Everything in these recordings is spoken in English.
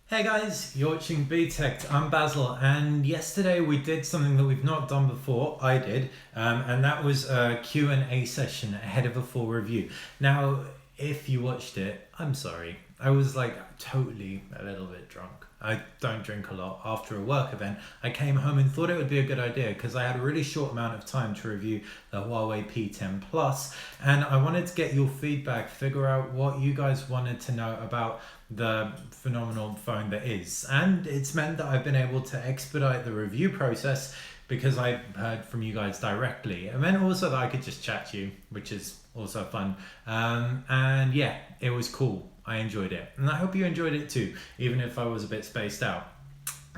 Hey guys, you're watching BTech. I'm Basil, and yesterday we did something that we've not done before. I did, and that was a Q&A session ahead of a full review. Now, if you watched it, I'm sorry. I was totally a little bit drunk. I don't drink a lot. After a work event, I came home and thought it would be a good idea because I had a really short amount of time to review the Huawei P10 Plus, and I wanted to get your feedback, figure out what you guys wanted to know about the phenomenal phone that is. And it's meant that I've been able to expedite the review process because I heard from you guys directly. It meant also that I could just chat to you, which is also fun. And yeah, it was cool. I enjoyed it. And I hope you enjoyed it too, even if I was a bit spaced out.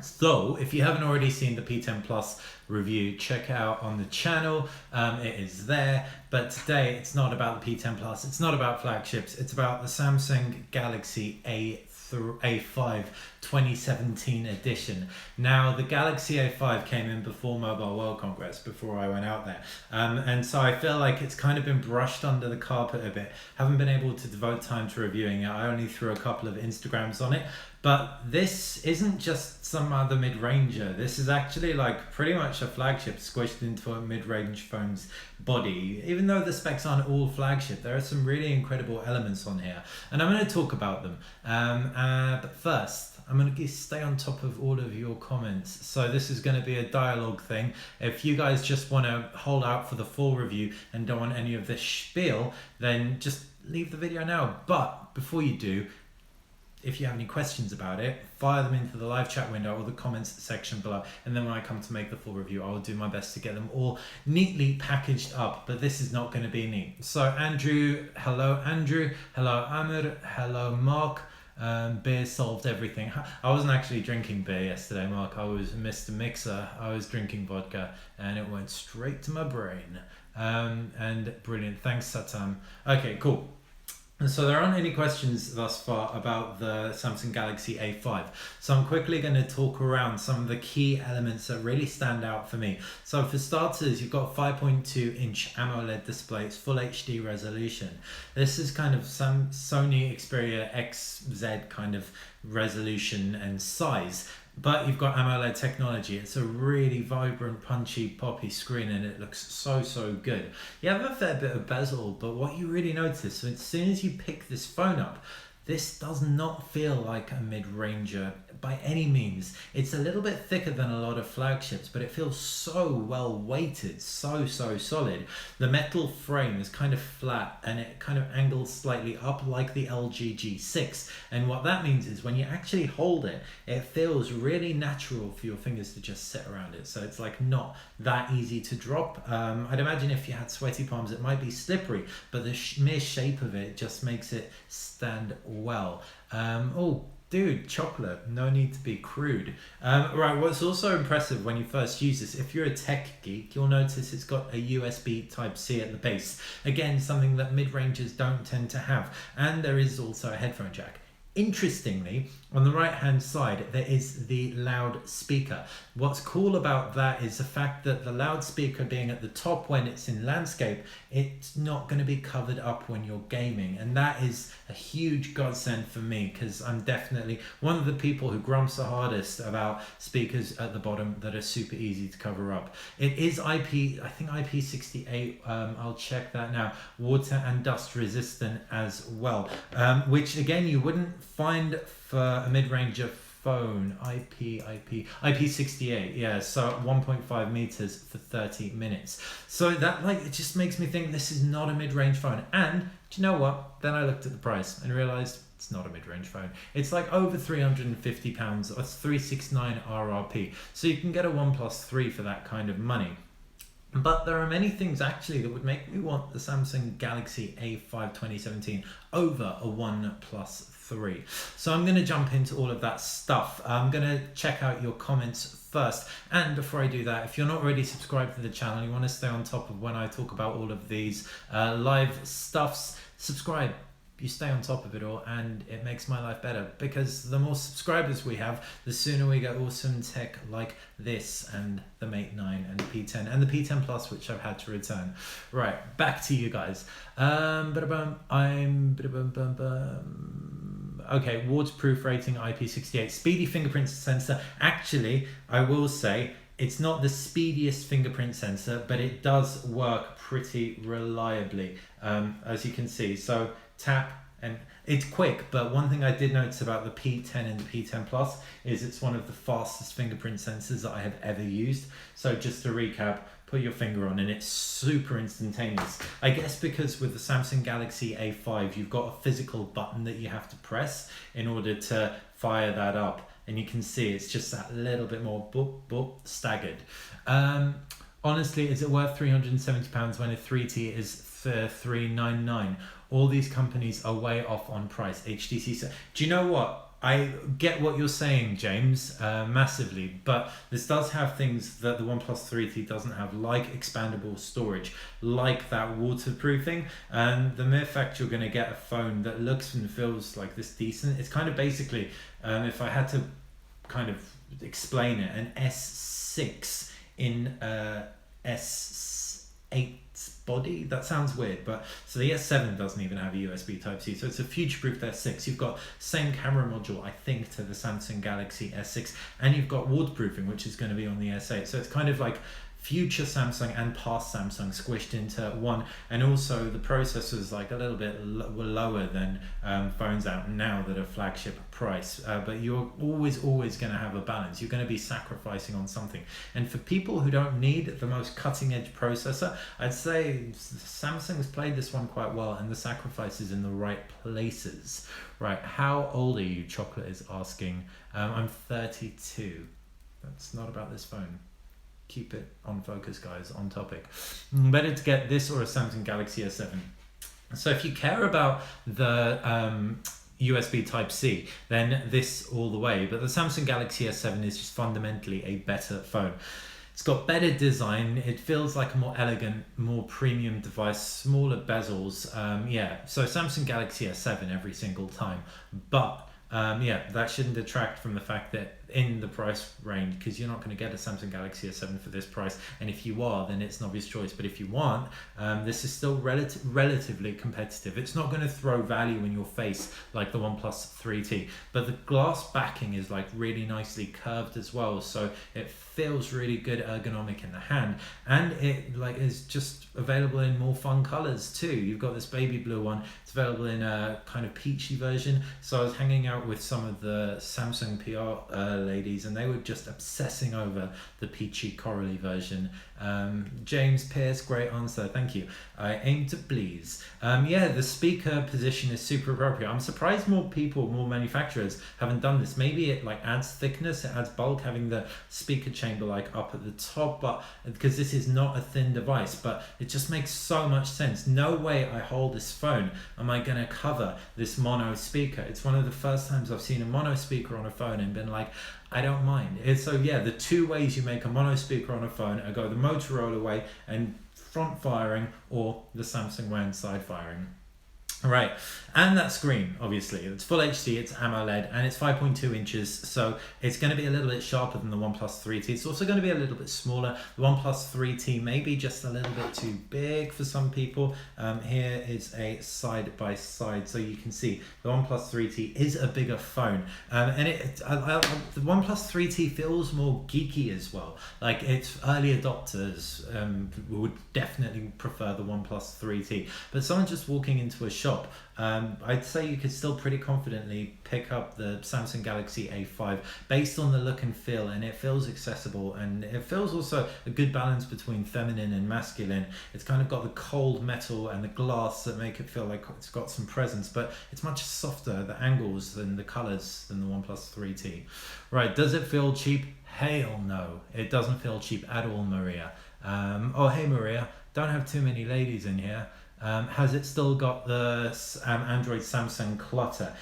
So if you haven't already seen the P10 Plus review, check it out on the channel. It is there. But today it's not about the P10 Plus. It's not about flagships. It's about the Samsung Galaxy A5 2017 edition. Now the Galaxy A5 came in before Mobile World Congress, before I went out there. And so I feel like it's kind of been brushed under the carpet a bit. Haven't been able to devote time to reviewing it. I only threw a couple of Instagrams on it. But this isn't just some other mid-ranger. This is actually pretty much a flagship squished into a mid-range phone's body. Even though the specs aren't all flagship, there are some really incredible elements on here. And I'm going to talk about them. But first, I'm going to stay on top of all of your comments. So this is going to be a dialogue thing. If you guys just want to hold out for the full review and don't want any of this spiel, then just leave the video now. But before you do, if you have any questions about it, fire them into the live chat window or the comments section below, and then when I come to make the full review, I will do my best to get them all neatly packaged up. But this is not going to be neat. So Andrew, hello Amir, hello Mark. Beer solved everything. I wasn't actually drinking beer yesterday, Mark. I was Mr. Mixer. I was drinking vodka and it went straight to my brain. And brilliant. Thanks, Satam. Okay, cool. So there aren't any questions thus far about the Samsung Galaxy A5. So I'm quickly going to talk around some of the key elements that really stand out for me. So for starters, you've got 5.2-inch AMOLED display. It's full HD resolution. This is kind of some Sony Xperia XZ kind of resolution and size. But you've got AMOLED technology. It's a really vibrant, punchy, poppy screen and it looks so good. You have a fair bit of bezel, but what you really notice, so as soon as you pick this phone up, this does not feel like a mid-ranger by any means. It's a little bit thicker than a lot of flagships, but it feels so well weighted, so solid. The metal frame is kind of flat and it kind of angles slightly up like the LG G6. And what that means is when you actually hold it, it feels really natural for your fingers to just sit around it. So it's not that easy to drop. I'd imagine if you had sweaty palms, it might be slippery, but the mere shape of it just makes it stand well. Oh, dude, chocolate, no need to be crude. Right, what's also impressive when you first use this, if you're a tech geek, you'll notice it's got a USB Type-C at the base. Again, something that mid-rangers don't tend to have. And there is also a headphone jack. Interestingly, on the right hand side there is the loudspeaker. What's cool about that is the fact that the loudspeaker being at the top when it's in landscape, it's not going to be covered up when you're gaming, and that is a huge godsend for me because I'm definitely one of the people who grumps the hardest about speakers at the bottom that are super easy to cover up. It is I think IP68, I'll check that now, water and dust resistant as well, which again you wouldn't find for a mid-ranger phone. IP68, yeah, so 1.5 meters for 30 minutes. So that it just makes me think this is not a mid-range phone. And do you know what? Then I looked at the price and realized it's not a mid-range phone. It's over £350, or it's 369 RRP. So you can get a OnePlus 3 for that kind of money. But there are many things actually that would make me want the Samsung Galaxy A5 2017 over a OnePlus 3. So I'm going to jump into all of that stuff. I'm going to check out your comments first. And before I do that, if you're not already subscribed to the channel, you want to stay on top of when I talk about all of these live stuffs, subscribe. You stay on top of it all and it makes my life better, because the more subscribers we have, the sooner we get awesome tech like this and the Mate 9 and the P10 and the P10 Plus, which I've had to return. Right, back to you guys. Okay, waterproof rating, IP68, speedy fingerprint sensor. Actually, I will say it's not the speediest fingerprint sensor, but it does work pretty reliably, as you can see. So tap, and it's quick, but one thing I did notice about the P10 and the P10 Plus is it's one of the fastest fingerprint sensors that I have ever used. So just to recap, put your finger on and it's super instantaneous. I guess because with the Samsung Galaxy A5, you've got a physical button that you have to press in order to fire that up. And you can see it's just that little bit more boop, boop, staggered. Honestly, is it worth £370 when a 3T is $399? All these companies are way off on price. HTC. Do you know what? I get what you're saying, James, massively, but this does have things that the OnePlus 3T doesn't have, like expandable storage, like that waterproofing, and the mere fact you're going to get a phone that looks and feels like this decent. It's kind of basically, if I had to kind of explain it, an S6 in S8 body. That sounds weird, but so the S7 doesn't even have a USB Type-C, so it's a future-proof S6. You've got same camera module, I think, to the Samsung Galaxy S6, and you've got waterproofing, which is going to be on the S8. So it's kind of like future Samsung and past Samsung squished into one, and also the processor's like a little bit lower than phones out now that are flagship price, but you're always going to have a balance. You're going to be sacrificing on something, and for people who don't need the most cutting edge processor, I'd say Samsung's played this one quite well, and the sacrifice is in the right places. Right, how old are you? Chocolate is asking. I'm 32. That's not about this phone. Keep it on focus, guys, on topic. Better to get this or a Samsung Galaxy S7. So if you care about the USB Type-C, then this all the way. But the Samsung Galaxy S7 is just fundamentally a better phone. It's got better design. It feels like a more elegant, more premium device, smaller bezels. Yeah, so Samsung Galaxy S7 every single time. But yeah, that shouldn't detract from the fact that in the price range, because you're not going to get a Samsung Galaxy S7 for this price, and if you are, then it's an obvious choice. But if you want, this is still relatively competitive. It's not going to throw value in your face like the OnePlus 3T, but the glass backing is like really nicely curved as well, so it feels really good ergonomic in the hand, and it like is just available in more fun colors too. You've got this baby blue one. It's available in a kind of peachy version. So I was hanging out with some of the Samsung PR ladies, and they were just obsessing over the peachy corally version. James Pierce, great answer, thank you. I aim to please. Yeah, the speaker position is super appropriate. I'm surprised more manufacturers haven't done this. Maybe it like adds thickness, it adds bulk, having the speaker chamber like up at the top, but because this is not a thin device, but it just makes so much sense. No way I hold this phone am I gonna cover this mono speaker. It's one of the first times I've seen a mono speaker on a phone and been like, I don't mind. So yeah, the two ways you make a mono speaker on a phone are go the Motorola way and front firing, or the Samsung way and side firing. Right, and that screen, obviously, it's full HD, it's AMOLED, and it's 5.2 inches, so it's going to be a little bit sharper than the OnePlus 3T. It's also going to be a little bit smaller. The OnePlus 3T may be just a little bit too big for some people. Here is a side-by-side, so you can see the OnePlus 3T is a bigger phone, and the OnePlus 3T feels more geeky as well. Like, its early adopters would definitely prefer the OnePlus 3T, but someone just walking into a shop, I'd say you could still pretty confidently pick up the Samsung Galaxy A5 based on the look and feel, and it feels accessible, and it feels also a good balance between feminine and masculine. It's kind of got the cold metal and the glass that make it feel like it's got some presence, but it's much softer, the angles and the colors, than the OnePlus 3T. Right, does it feel cheap? Hell no, it doesn't feel cheap at all, Maria. Oh, hey Maria, don't have too many ladies in here. Has it still got the Android Samsung clutter?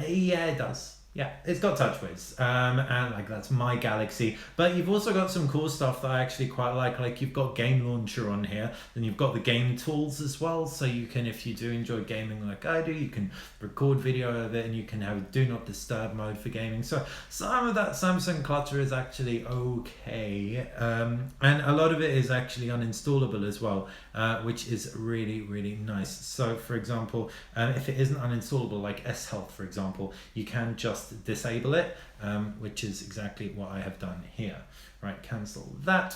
Yeah, it does. Yeah, it's got TouchWiz, and like that's my Galaxy. But you've also got some cool stuff that I actually quite like. Like you've got Game Launcher on here, then you've got the game tools as well. So you can, if you do enjoy gaming like I do, you can record video of it, and you can have Do Not Disturb mode for gaming. So some of that Samsung clutter is actually okay, and a lot of it is actually uninstallable as well, which is really nice. So for example, if it isn't uninstallable, like S Health for example, you can just disable it, which is exactly what I have done here. Right, cancel that.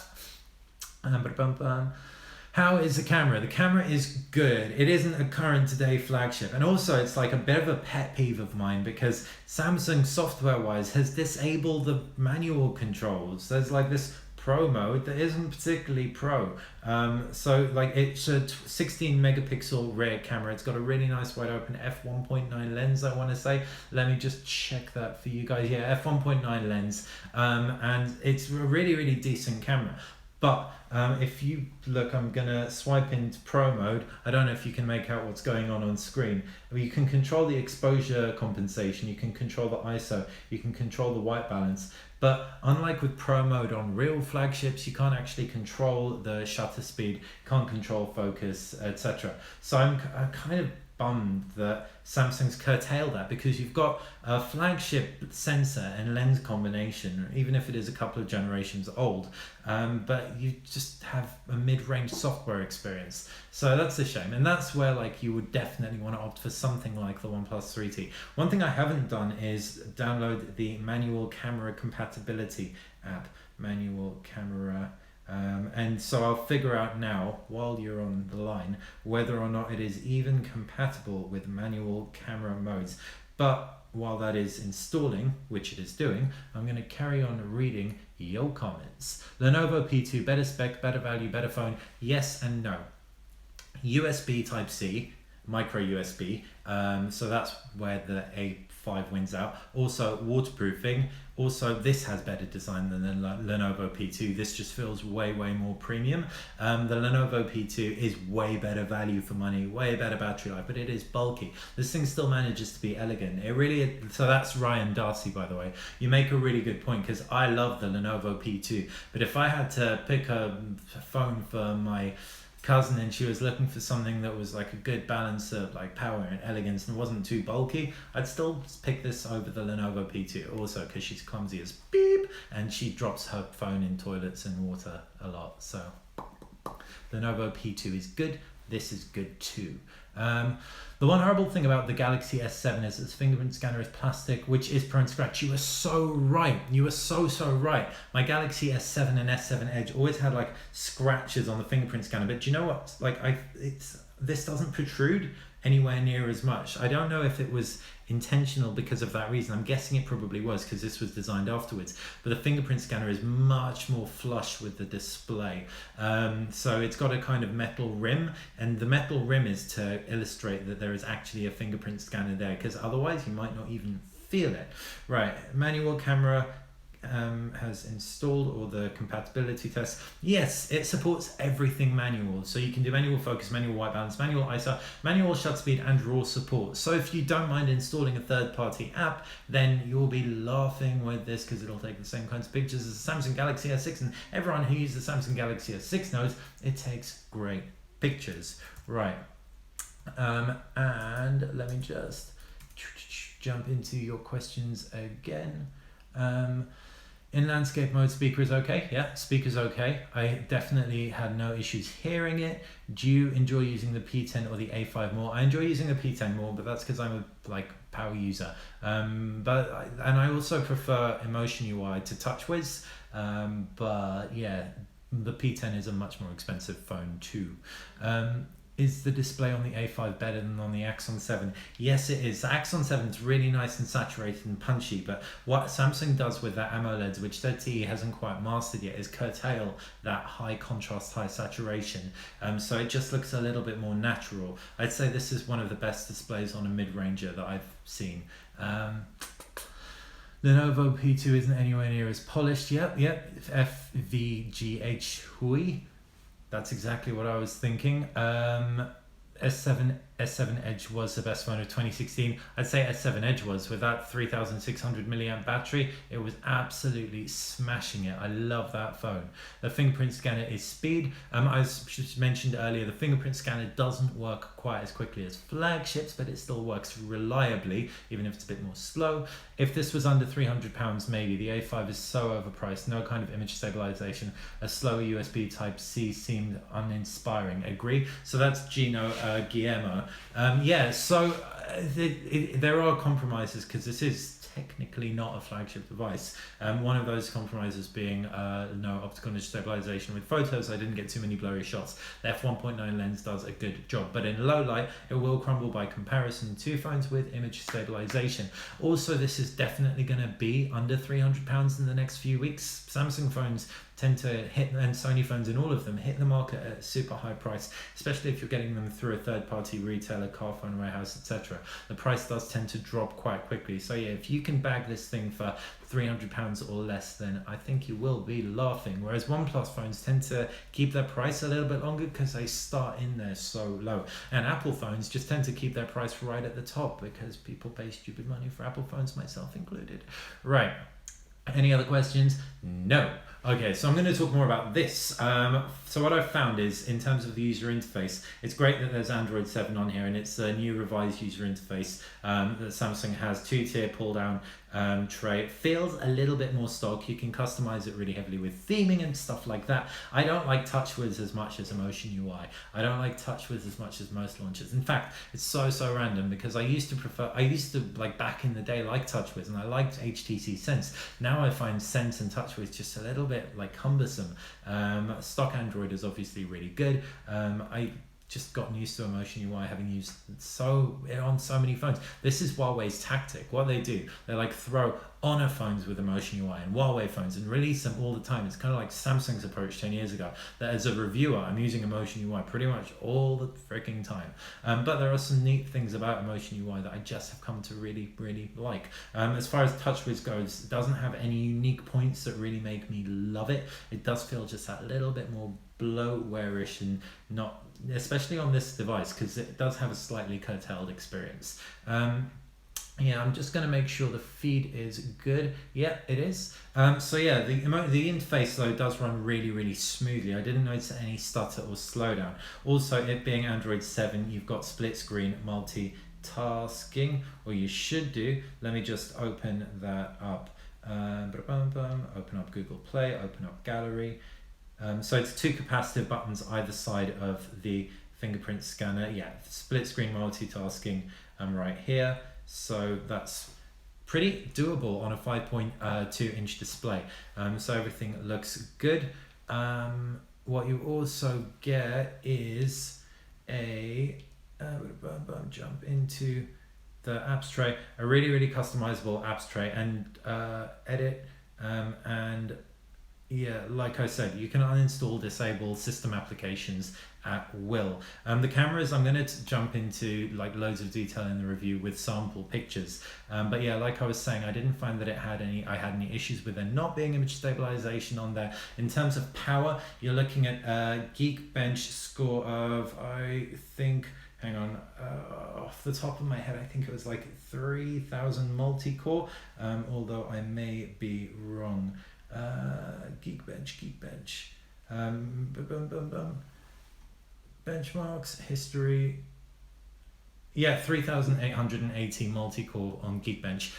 How is the camera? The camera is good. It isn't a current today flagship, and also it's like a bit of a pet peeve of mine because Samsung software wise has disabled the manual controls. There's like this pro mode that isn't particularly pro. So like it's a 16 megapixel rear camera. It's got a really nice wide open f1.9 lens, I want to say. Let me just check that for you guys. Yeah, f1.9 lens, and it's a really decent camera. But if you look, I'm gonna swipe into pro mode. I don't know if you can make out what's going on screen. You can control the exposure compensation, you can control the ISO, you can control the white balance. But unlike with pro mode on real flagships, you can't actually control the shutter speed, can't control focus, etc. So I'm kind of bummed that Samsung's curtailed that, because you've got a flagship sensor and lens combination, even if it is a couple of generations old, but you just have a mid-range software experience. So that's a shame, and that's where like you would definitely want to opt for something like the OnePlus 3T. One thing I haven't done is download the manual camera compatibility app, manual camera. And so I'll figure out now, while you're on the line, whether or not it is even compatible with manual camera modes. But while that is installing, which it is doing, I'm going to carry on reading your comments. Lenovo P2, better spec, better value, better phone, yes and no. USB Type-C, micro USB, so that's where the A5 wins out. Also waterproofing. Also, this has better design than the Lenovo P2. This just feels way more premium. The Lenovo P2 is way better value for money, way better battery life, but it is bulky. This thing still manages to be elegant. It really, so that's Ryan Darcy, by the way. You make a really good point, because I love the Lenovo P2, but if I had to pick a phone for my cousin and she was looking for something that was like a good balance of like power and elegance and wasn't too bulky, I'd still pick this over the Lenovo P2, also because she's clumsy as beep and she drops her phone in toilets and water a lot. So Lenovo P2 is good. This is good too. The one horrible thing about the Galaxy S7 is its fingerprint scanner is plastic, which is prone to scratch. You were so right. You were so right. My Galaxy S7 and S7 Edge always had like scratches on the fingerprint scanner, but do you know what? Like this doesn't protrude anywhere near as much. I don't know if it was intentional because of that reason. I'm guessing it probably was, because this was designed afterwards, but the fingerprint scanner is much more flush with the display. So it's got a kind of metal rim, and the metal rim is to illustrate that there is actually a fingerprint scanner there, because otherwise you might not even feel it. Right, manual camera has installed all the compatibility tests. Yes, it supports everything manual, so you can do manual focus, manual white balance, manual ISO, manual shutter speed, and raw support. So if you don't mind installing a third-party app, then you'll be laughing with this, because it'll take the same kinds of pictures as the Samsung Galaxy S6, and everyone who uses the Samsung Galaxy S6 knows it takes great pictures. Right, and let me just jump into your questions again. In landscape mode, speaker is okay. Yeah, speaker's okay. I definitely had no issues hearing it. Do you enjoy using the P10 or the A5 more? I enjoy using the P10 more, but that's because I'm a power user. And I also prefer Emotion UI to TouchWiz. But yeah, the P10 is a much more expensive phone too. Is the display on the A5 better than on the Axon 7? Yes, it is. The Axon 7 is really nice and saturated and punchy, but what Samsung does with that AMOLED, which their TE hasn't quite mastered yet, is curtail that high contrast, high saturation. So it just looks a little bit more natural. I'd say this is one of the best displays on a mid-ranger that I've seen. Lenovo P2 isn't anywhere near as polished. Yep. FVGH Hui. That's exactly what I was thinking. S7 S7 Edge was the best phone of 2016. I'd say S7 Edge was, with that 3600 milliamp battery. It was absolutely smashing it. I love that phone. The fingerprint scanner is speed. As just mentioned earlier, the fingerprint scanner doesn't work quite as quickly as flagships, but it still works reliably, even if it's a bit more slow. If this was under £300, maybe. The A5 is so overpriced, no kind of image stabilization. A slower USB Type-C seemed uninspiring. Agree? So that's Gino Guillermo. There are compromises, because this is technically not a flagship device. One of those compromises being no optical image stabilization with photos. I didn't get too many blurry shots. The f1.9 lens does a good job, but in low light it will crumble by comparison to phones with image stabilization. Also, this is definitely going to be under £300 in the next few weeks. Samsung phones tend to hit, and Sony phones in all of them, hit the market at a super high price, especially if you're getting them through a third-party retailer, car phone warehouse, etc. The price does tend to drop quite quickly. So yeah, if you can bag this thing for £300 or less, then I think you will be laughing. Whereas OnePlus phones tend to keep their price a little bit longer because they start in there so low. And Apple phones just tend to keep their price right at the top because people pay stupid money for Apple phones, myself included. Right. Any other questions? No. Okay, so I'm going to talk more about this. So what I've found is, in terms of the user interface, it's great that there's Android 7 on here, and it's a new revised user interface that Samsung has. 2-tier pull-down tray. It feels a little bit more stock. You can customize it really heavily with theming and stuff like that. I don't like TouchWiz as much as Emotion UI. I don't like TouchWiz as much as most launchers. In fact, it's so random, because I used to like back in the day like TouchWiz, and I liked HTC Sense. Now I find Sense and TouchWiz just a little bit like cumbersome. Stock Android is obviously really good. I just gotten used to Emotion UI, having used it on so many phones. This is Huawei's tactic. What they do, they like throw Honor phones with Emotion UI and Huawei phones and release them all the time. It's kind of like Samsung's approach 10 years ago, that as a reviewer I'm using Emotion UI pretty much all the freaking time. But there are some neat things about Emotion UI that I just have come to really like. As far as TouchWiz goes, it doesn't have any unique points that really make me love it. It does feel just that little bit more bloatware-ish, and not, especially on this device, because it does have a slightly curtailed experience. Yeah, I'm just going to make sure the feed is good. Yeah, it is. So yeah, the interface though does run really smoothly. I didn't notice any stutter or slowdown. Also, it being Android 7, you've got split screen multitasking, or you should do. Let me just open that up. Open up Google Play, open up Gallery. So it's 2 capacitive buttons either side of the fingerprint scanner. Yeah, split screen multitasking right here. So that's pretty doable on a 5.2 inch display. So everything looks good. What you also get is a jump into the apps tray, a really customizable apps tray, and edit and yeah, like I said, you can uninstall, disable system applications at will. The cameras, I'm going to jump into like loads of detail in the review with sample pictures. But yeah, like I was saying, I didn't find that I had any issues with there not being image stabilization on there. In terms of power, you're looking at a Geekbench score of, I think, hang on, off the top of my head, I think it was like 3000 multi-core, although I may be wrong. Geekbench. Benchmarks, history. Yeah, 3880 multi-core on Geekbench.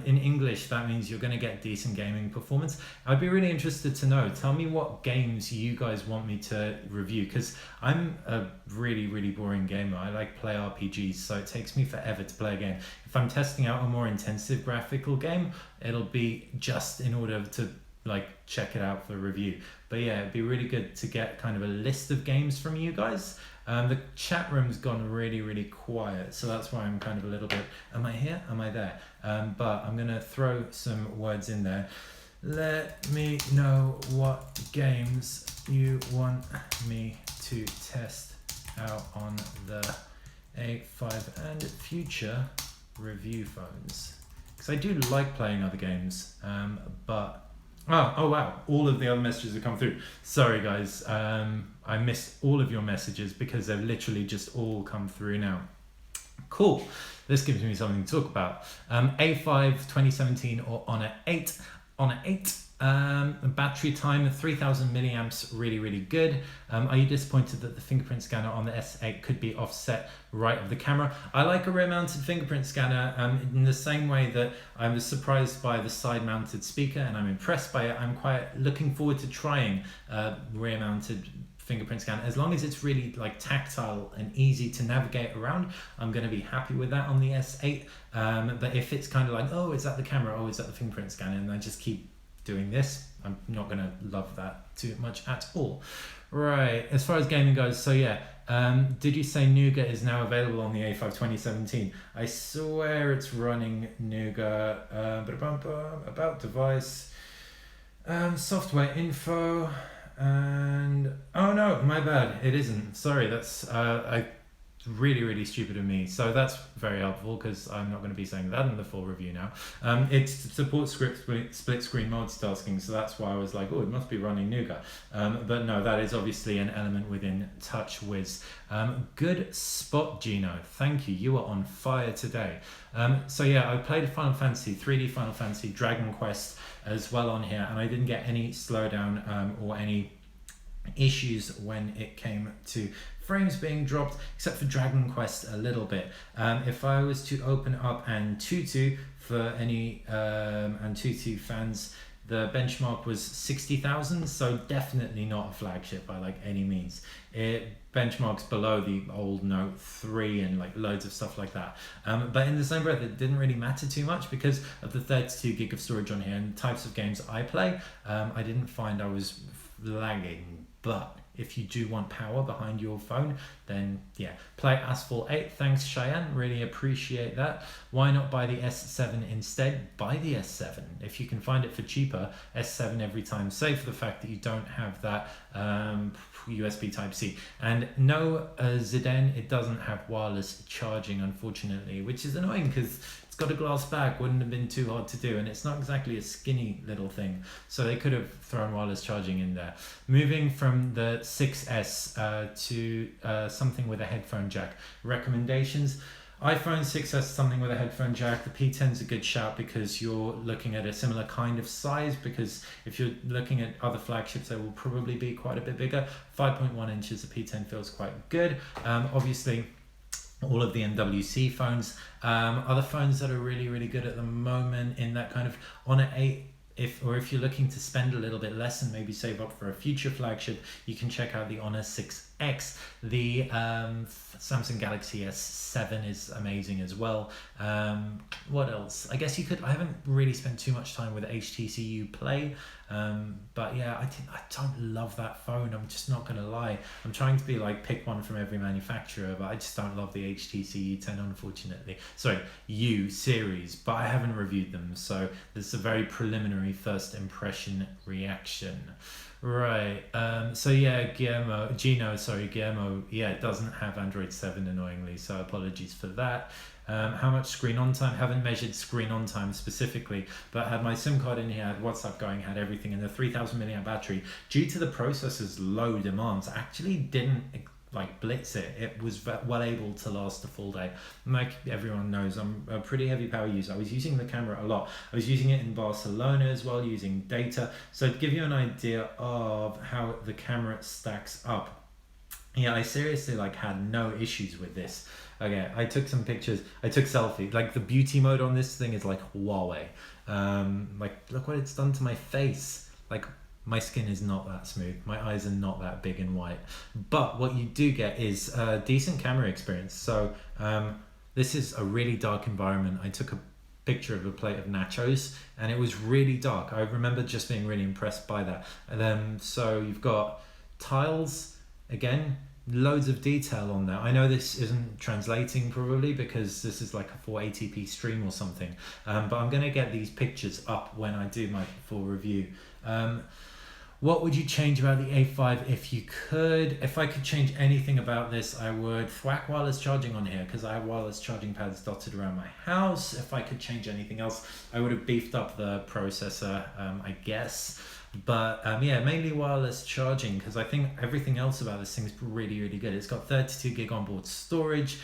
In English, that means you're going to get decent gaming performance. I'd be really interested to know. Tell me what games you guys want me to review, because I'm a really boring gamer. I like play RPGs, so it takes me forever to play a game. If I'm testing out a more intensive graphical game, it'll be just in order to like check it out for review. But yeah, it'd be really good to get kind of a list of games from you guys. The chat room's gone really quiet, so that's why I'm kind of a little bit, am I here? Am I there? But I'm gonna throw some words in there. Let me know what games you want me to test out on the A5 and future review phones. Because I do like playing other games, but oh wow, all of the other messages have come through. Sorry guys, I missed all of your messages because they've literally just all come through now. Cool. This gives me something to talk about. A5 2017 or Honor 8. Honor 8. Battery time 3000 milliamps, really good. Are you disappointed that the fingerprint scanner on the S8 could be offset right of the camera? I like a rear mounted fingerprint scanner in the same way that I was surprised by the side mounted speaker and I'm impressed by it. I'm quite looking forward to trying rear mounted fingerprint scanner. As long as it's really like tactile and easy to navigate around, I'm going to be happy with that on the S8. But if it's kind of like, oh, is that the camera? Oh, is that the fingerprint scanner? And I just keep doing this, I'm not going to love that too much at all. Right, as far as gaming goes, so yeah, did you say Nougat is now available on the A5 2017? I swear it's running Nougat. About device, software info, and oh no, my bad, it isn't. Sorry, that's really stupid of me. So that's very helpful because I'm not going to be saying that in the full review now. It supports split screen multitasking, so that's why I was like, oh, it must be running Nougat. But no, that is obviously an element within TouchWiz. Good spot, Gino. Thank you. You are on fire today. So yeah, I played Final Fantasy, 3D Final Fantasy, Dragon Quest as well on here, and I didn't get any slowdown or any issues when it came to frames being dropped, except for Dragon Quest a little bit. If I was to open up Antutu for any Antutu fans, the benchmark was 60,000, so definitely not a flagship by like any means. It benchmarks below the old Note 3 and like loads of stuff like that. But in the same breath, it didn't really matter too much because of the 32 gig of storage on here and types of games I play. I didn't find I was lagging, but if you do want power behind your phone, then yeah, play Asphalt 8. Thanks, Cheyenne. Really appreciate that. Why not buy the S7 instead? Buy the S7. If you can find it for cheaper, S7 every time, save for the fact that you don't have that USB Type-C. And no, Zidane, it doesn't have wireless charging, unfortunately, which is annoying because it's got a glass back, wouldn't have been too hard to do, and it's not exactly a skinny little thing, so they could have thrown wireless charging in there. Moving from the 6S to something with a headphone jack. Recommendations: iPhone 6S, something with a headphone jack. The P10's a good shout because you're looking at a similar kind of size, because if you're looking at other flagships, they will probably be quite a bit bigger. 5.1 inches, the P10 feels quite good. Obviously, all of the MWC phones. Other phones that are really good at the moment in that kind of Honor 8, if you're looking to spend a little bit less and maybe save up for a future flagship, you can check out the Honor 6X. The Samsung Galaxy S7 is amazing as well. What else? I guess you could. I haven't really spent too much time with HTC Play, but yeah, I don't love that phone. I'm just not gonna lie. I'm trying to be like pick one from every manufacturer, but I just don't love the HTC U10, unfortunately. Sorry, U series, but I haven't reviewed them, so this is a very preliminary first impression reaction. Right, so yeah, Guillermo, yeah, it doesn't have Android 7, annoyingly, so apologies for that. How much screen on time? Haven't measured screen on time specifically, but had my SIM card in here, had WhatsApp going, had everything, and the 3000 milliamp battery, due to the processor's low demands, actually didn't like blitz it. It was well able to last a full day. Like everyone knows, I'm a pretty heavy power user. I was using the camera a lot. I was using it in Barcelona as well, using data. So to give you an idea of how the camera stacks up, yeah, I seriously like had no issues with this. Okay, I took some pictures. I took selfie. Like the beauty mode on this thing is like Huawei. Like look what it's done to my face. Like my skin is not that smooth. My eyes are not that big and white. But what you do get is a decent camera experience. So this is a really dark environment. I took a picture of a plate of nachos and it was really dark. I remember just being really impressed by that. And then so you've got tiles, again, loads of detail on there. I know this isn't translating probably because this is like a 480p stream or something, but I'm going to get these pictures up when I do my full review. What would you change about the A5 if you could? If I could change anything about this, I would thwack wireless charging on here because I have wireless charging pads dotted around my house. If I could change anything else, I would have beefed up the processor, I guess. But yeah, mainly wireless charging, because I think everything else about this thing is really, really good. It's got 32 gig onboard storage,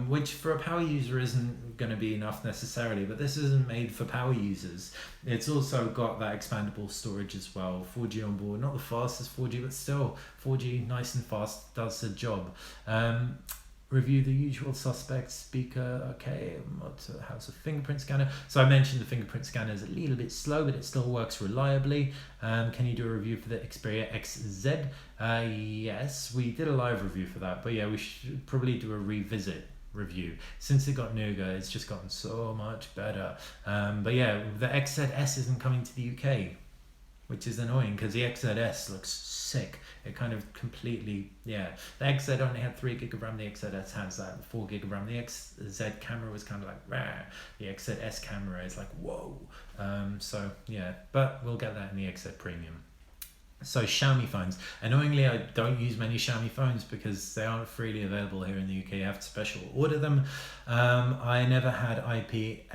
which for a power user isn't going to be enough necessarily, but this isn't made for power users. It's also got that expandable storage as well. 4G on board, not the fastest 4G, but still 4G nice and fast, does the job. Review the usual suspects. Speaker, okay. How's the fingerprint scanner? So I mentioned the fingerprint scanner is a little bit slow, but it still works reliably. Can you do a review for the Xperia XZ? Yes, we did a live review for that, but yeah, we should probably do a revisit review. Since it got Nougat, it's just gotten so much better. But yeah, the XZS isn't coming to the UK, which is annoying because the XZS looks sick. It kind of completely, yeah. The XZ only had 3 gig of RAM, the XZS has that 4 gig of RAM. The XZ camera was kind of like, rah. The XZS camera is like, whoa. So yeah, but we'll get that in the XZ Premium. So Xiaomi phones. Annoyingly, I don't use many Xiaomi phones because they aren't freely available here in the UK. You have to special order them. I never had IP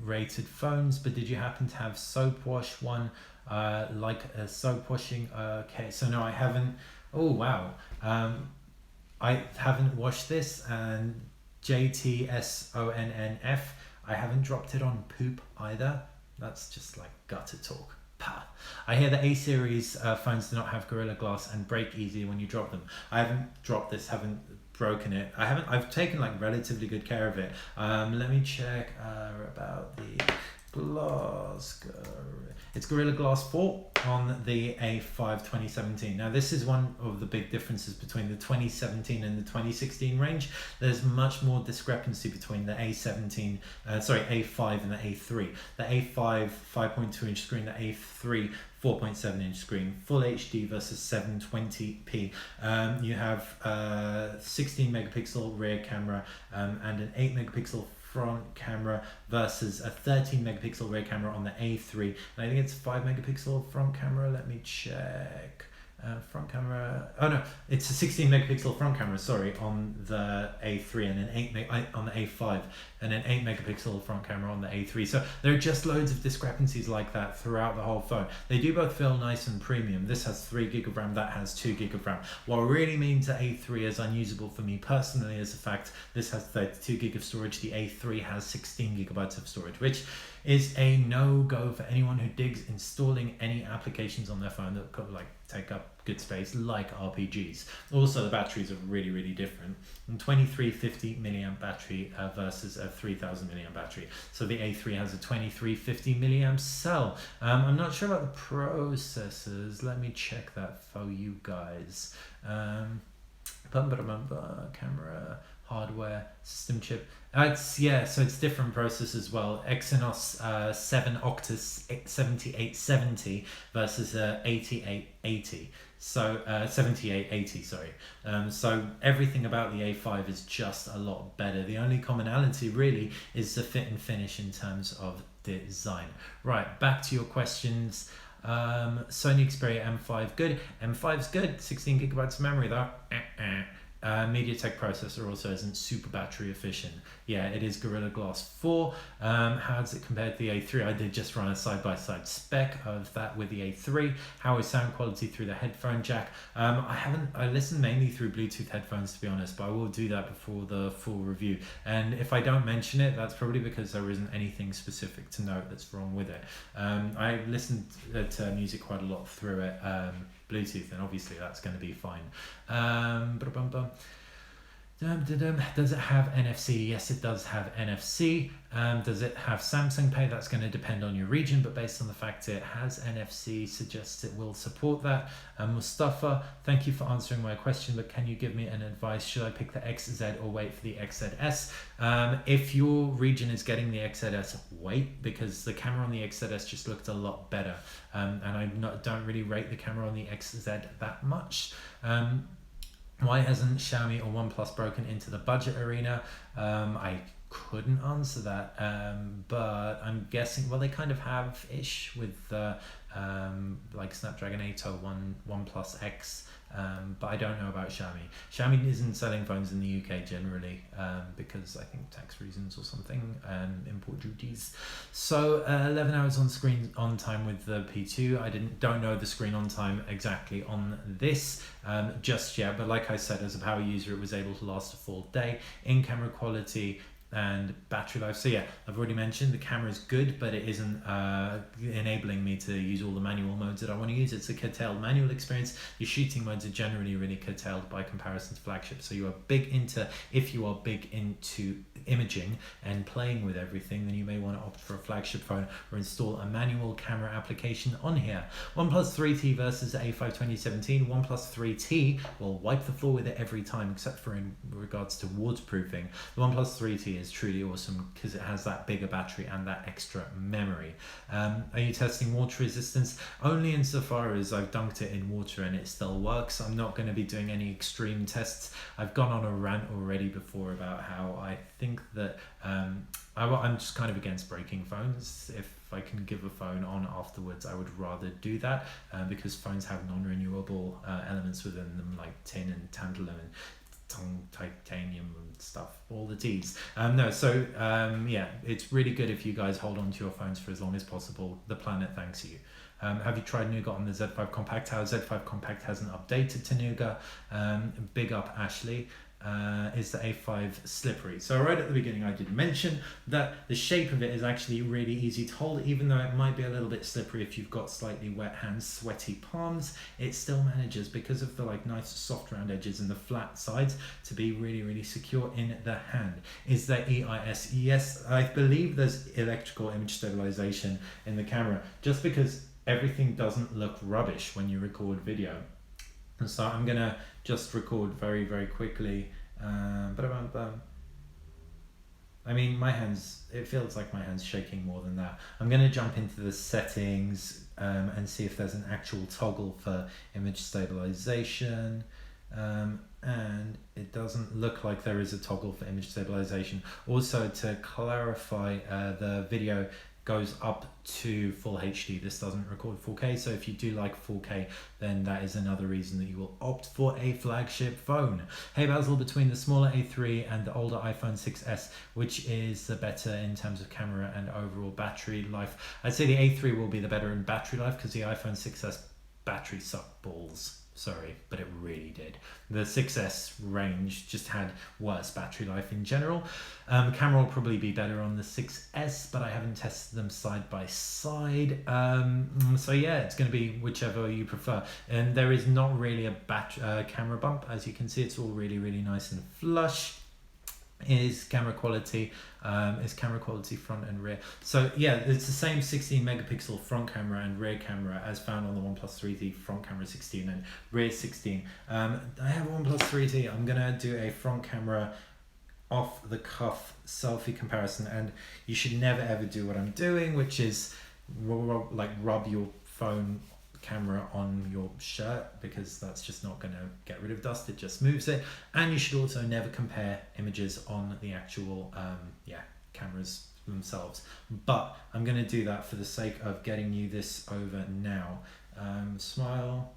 rated phones, but did you happen to have soap wash one? Like a soap washing? Okay, so no, I haven't. Oh wow, I haven't washed this, and JTSONNF, I haven't dropped it on poop either. That's just like gutter talk. Pah. I hear the A series phones do not have Gorilla Glass and break easy when you drop them. I haven't dropped this, haven't broken it. I've taken like relatively good care of it. Let me check about the glass. It's Gorilla Glass 4 on the A5 2017. Now this is one of the big differences between the 2017 and the 2016 range. There's much more discrepancy between the A5 and the A3. The A5 5.2 inch screen, the A3 4.7 inch screen, full HD versus 720p. You have 16 megapixel rear camera and an 8 megapixel front camera versus a 13 megapixel rear camera on the A3, and I think it's 5 megapixel front camera. Let me check. Front camera, oh no, it's a 16 megapixel front camera, sorry, on the A3, and an 8 on the A5, and an 8 megapixel front camera on the A3. So there are just loads of discrepancies like that throughout the whole phone. They do both feel nice and premium. This has 3 gig of RAM, that has 2 gig of RAM. What really means the A3 is unusable for me personally is the fact this has 32 gig of storage, the A3 has 16 gigabytes of storage, which is a no-go for anyone who digs installing any applications on their phone that could like take up good space, like RPGs. Also, the batteries are really, really different. 2350 milliamp battery versus a 3000 milliamp battery. So the A3 has a 2350 milliamp cell. I'm not sure about the processors. Let me check that for you guys. Camera, hardware, system chip. So it's different processors as well. Exynos 7 Octus 7870 versus 8880. So 7880, sorry. So everything about the A5 is just a lot better. The only commonality really is the fit and finish in terms of design. Right, back to your questions. Sony Xperia M5 good. M5's good. 16 gigabytes of memory though. MediaTek processor also isn't super battery efficient. Yeah, it is Gorilla Glass 4. How does it compare to the A3? I did just run a side-by-side spec of that with the A3. How is sound quality through the headphone jack? I listened mainly through Bluetooth headphones, to be honest, but I will do that before the full review. And if I don't mention it, that's probably because there isn't anything specific to note that's wrong with it. I listened to music quite a lot through it. Bluetooth, and obviously that's going to be fine. Does it have NFC? Yes, it does have NFC. Does it have Samsung Pay? That's going to depend on your region, but based on the fact it has NFC, suggests it will support that. Mustafa, thank you for answering my question, but can you give me an advice? Should I pick the XZ or wait for the XZS? If your region is getting the XZS, wait, because the camera on the XZS just looked a lot better. And I don't really rate the camera on the XZ that much. Why hasn't Xiaomi or OnePlus broken into the budget arena? I couldn't answer that, but I'm guessing, well, they kind of have ish with like Snapdragon 801 OnePlus X, but I don't know about Xiaomi. Xiaomi isn't selling phones in the UK generally, because I think tax reasons or something, import duties. So 11 hours on screen on time with the P2. I don't know the screen on time exactly on this just yet, but like I said, as a power user, it was able to last a full day. In camera quality and battery life, so yeah, I've already mentioned the camera is good, but it isn't enabling me to use all the manual modes that I want to use. It's a curtailed manual experience. Your shooting modes are generally really curtailed by comparison to flagship, so if you are big into imaging and playing with everything, then you may want to opt for a flagship phone or install a manual camera application on here. OnePlus 3T versus A5 2017. OnePlus 3T will wipe the floor with it every time, except for in regards to waterproofing. The OnePlus 3T is truly awesome because it has that bigger battery and that extra memory. Are you testing water resistance? Only insofar as I've dunked it in water and it still works. I'm not going to be doing any extreme tests. I've gone on a rant already before about how I think that I'm just kind of against breaking phones. If I can give a phone on afterwards, I would rather do that, because phones have non-renewable elements within them, like tin and tantalum and titanium and stuff, all the T's. Yeah, it's really good if you guys hold on to your phones for as long as possible. The planet thanks you. Have you tried Nougat on the Z5 Compact? How Z5 Compact hasn't updated to Nougat. Big up Ashley. Is the A5 slippery? So right at the beginning I did mention that the shape of it is actually really easy to hold, even though it might be a little bit slippery if you've got slightly wet hands, sweaty palms. It still manages, because of the like nice soft round edges and the flat sides, to be really, really secure in the hand. Is there EIS? Yes, I believe there's electrical image stabilization in the camera, just because everything doesn't look rubbish when you record video. So I'm gonna just record very, very quickly. I mean, my hands, it feels like my hand's shaking more than that. I'm gonna jump into the settings and see if there's an actual toggle for image stabilization. And it doesn't look like there is a toggle for image stabilization. Also, to clarify, the video goes up to full HD. This doesn't record 4K, so if you do like 4K, then that is another reason that you will opt for a flagship phone. Hey Basil, between the smaller A3 and the older iPhone 6s, which is the better in terms of camera and overall battery life? I'd say the A3 will be the better in battery life, because the iPhone 6s battery sucked balls. Sorry, but it really did. The 6S range just had worse battery life in general. Camera will probably be better on the 6S, but I haven't tested them side by side. So yeah, it's going to be whichever you prefer. And there is not really a camera bump. As you can see, it's all really, really nice and flush. Is camera quality front and rear. So yeah, it's the same 16 megapixel front camera and rear camera as found on the OnePlus 3T, front camera 16 and rear 16. I have a OnePlus 3T. I'm gonna do a front camera off the cuff selfie comparison, and you should never ever do what I'm doing, which is rub your phone camera on your shirt, because that's just not going to get rid of dust, it just moves it. And you should also never compare images on the actual cameras themselves, but I'm going to do that for the sake of getting you this over now. Smile.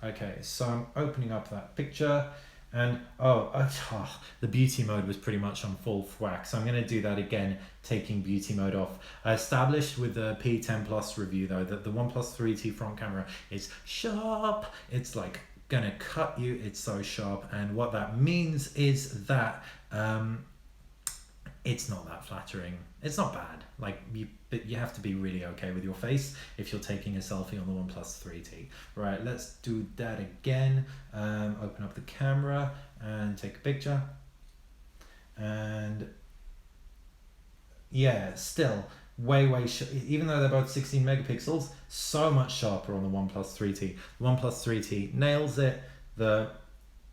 Okay, so I'm opening up that picture, and the beauty mode was pretty much on full thwack, so I'm going to do that again, taking beauty mode off. I established with the P10 Plus review though that the OnePlus 3T front camera is sharp. It's like gonna cut you, it's so sharp, and what that means is that it's not that flattering. It's not bad, but you have to be really okay with your face if you're taking a selfie on the OnePlus 3T. Right, let's do that again. Open up the camera and take a picture. And yeah, still way even though they're both 16 megapixels, so much sharper on the OnePlus 3T. The OnePlus 3T nails it. The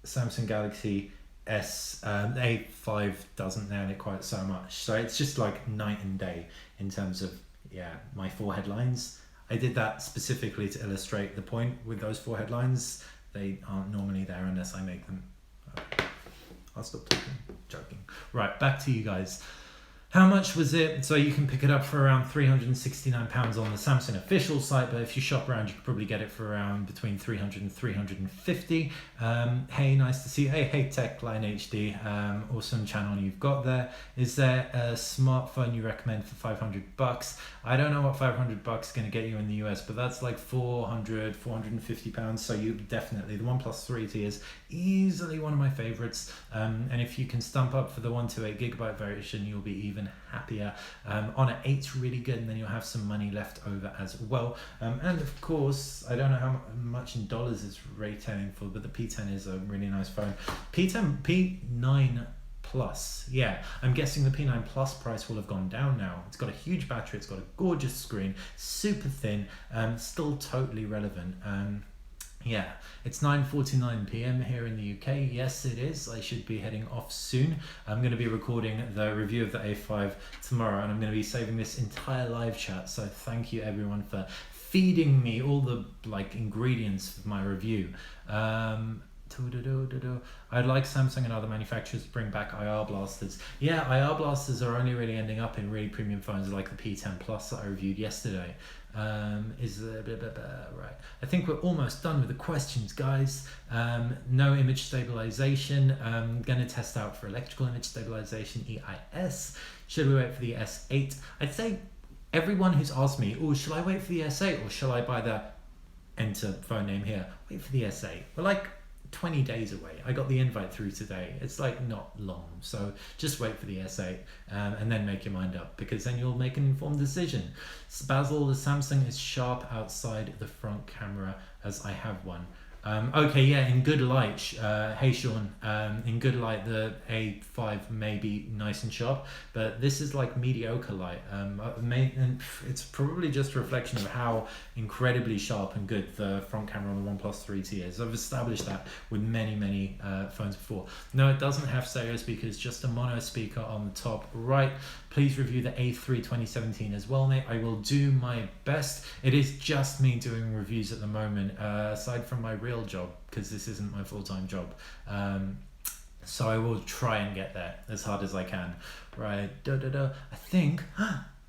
Samsung Galaxy A5 doesn't nail it quite so much. So it's just like night and day in terms of my forehead lines. I did that specifically to illustrate the point with those forehead lines. They aren't normally there unless I make them I'll stop talking. Joking. Right, back to you guys. How much was it? So you can pick it up for around £369 on the Samsung official site, but if you shop around, you could probably get it for around between 300 and 350. Hey, nice to see you. Hey, Techline HD. Awesome channel you've got there. Is there a smartphone you recommend for $500? I don't know what $500 is going to get you in the US, but that's like 450 pounds. So you definitely, the OnePlus 3T is easily one of my favorites. And if you can stump up for the 128GB version, you'll be even happier. Honor 8's really good, and then you'll have some money left over as well. And of course, I don't know how much in dollars it's retailing for, but the P10 is a really nice phone. P9 Plus, yeah, I'm guessing the P9 Plus price will have gone down now. It's got a huge battery, it's got a gorgeous screen, super thin, still totally relevant. Yeah, it's 9:49 p.m. here in the UK. Yes, it is. I should be heading off soon. I'm going to be recording the review of the A5 tomorrow, and I'm going to be saving this entire live chat. So thank you everyone for feeding me all the ingredients of my review. I'd like Samsung and other manufacturers to bring back IR blasters. Yeah, IR blasters are only really ending up in really premium phones like the P10 Plus that I reviewed yesterday. Right, I think we're almost done with the questions, guys. No image stabilization. Gonna test out for electrical image stabilization, EIS. Should we wait for the S8? I'd say everyone who's asked me, oh, shall I wait for the S8 or shall I buy the enter phone name here? Wait for the S8. We're like 20 days away. I got the invite through today. It's like not long, so just wait for the S8 and then make your mind up, because then you'll make an informed decision. Basil, the Samsung is sharp outside the front camera as I have one. Okay, yeah, in good light, hey Sean, in good light the A5 may be nice and sharp, but this is like mediocre light. And it's probably just a reflection of how incredibly sharp and good the front camera on the OnePlus 3T is. I've established that with many phones before. No, it doesn't have stereo speakers, just a mono speaker on the top right. Please review the A3 2017 as well, mate. I will do my best. It is just me doing reviews at the moment, aside from my real job, because this isn't my full-time job. So I will try and get there as hard as I can. Right, I think,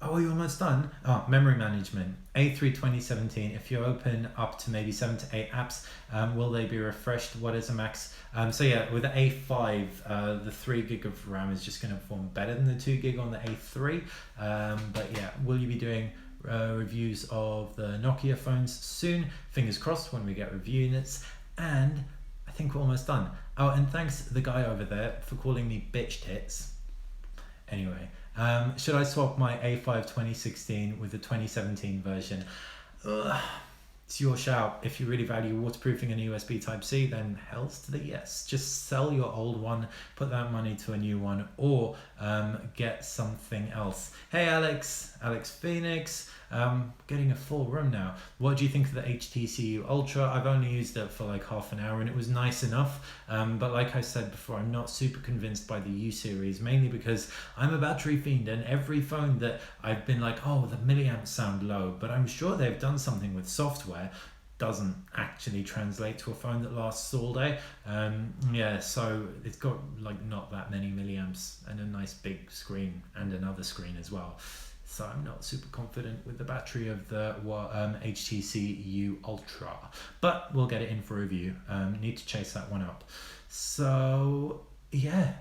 oh, you're almost done. Oh, memory management. A3 2017, if you open up to maybe 7 to 8 apps, will they be refreshed? What is the max? So yeah, with the A5, the 3 gig of RAM is just going to perform better than the 2 gig on the A3. But yeah, will you be doing reviews of the Nokia phones soon? Fingers crossed when we get review units. And I think we're almost done. Oh, and thanks to the guy over there for calling me bitch tits. Anyway, should I swap my A5 2016 with the 2017 version? It's your shout. If you really value waterproofing and USB Type-C, then hells to the yes. Just sell your old one, put that money to a new one, or get something else. Hey Alex Phoenix, getting a full room now. What do you think of the HTC Ultra? I've only used it for like half an hour and it was nice enough, but like I said before, I'm not super convinced by the U series, mainly because I'm a battery fiend, and every phone that I've been like, oh, the milliamps sound low, but I'm sure they've done something with software, doesn't actually translate to a phone that lasts all day. Yeah, so it's got like not that many milliamps and a nice big screen and another screen as well. So I'm not super confident with the battery of the HTC U Ultra, but we'll get it in for review. Need to chase that one up. So yeah,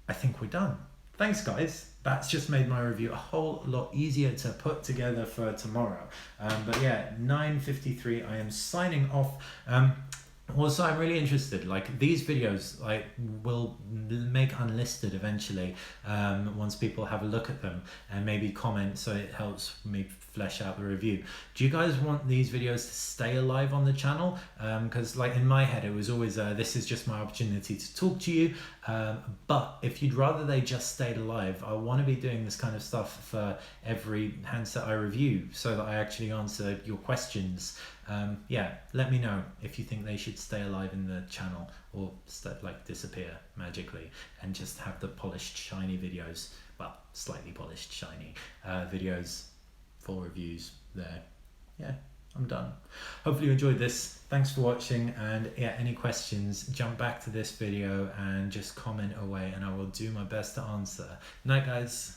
I think we're done. Thanks guys. That's just made my review a whole lot easier to put together for tomorrow. But yeah, 9:53, I am signing off. Also, I'm really interested, like these videos will make unlisted eventually, once people have a look at them and maybe comment, so it helps me flesh out the review. Do you guys want these videos to stay alive on the channel? Because like in my head it was always this is just my opportunity to talk to you, but if you'd rather they just stayed alive, I want to be doing this kind of stuff for every handset I review, so that I actually answer your questions. Yeah, let me know if you think they should stay alive in the channel or disappear magically and just have the polished shiny videos, well, slightly polished shiny videos, full reviews there. Yeah, I'm done. Hopefully you enjoyed this. Thanks for watching, and yeah, any questions, jump back to this video and just comment away and I will do my best to answer. Night guys.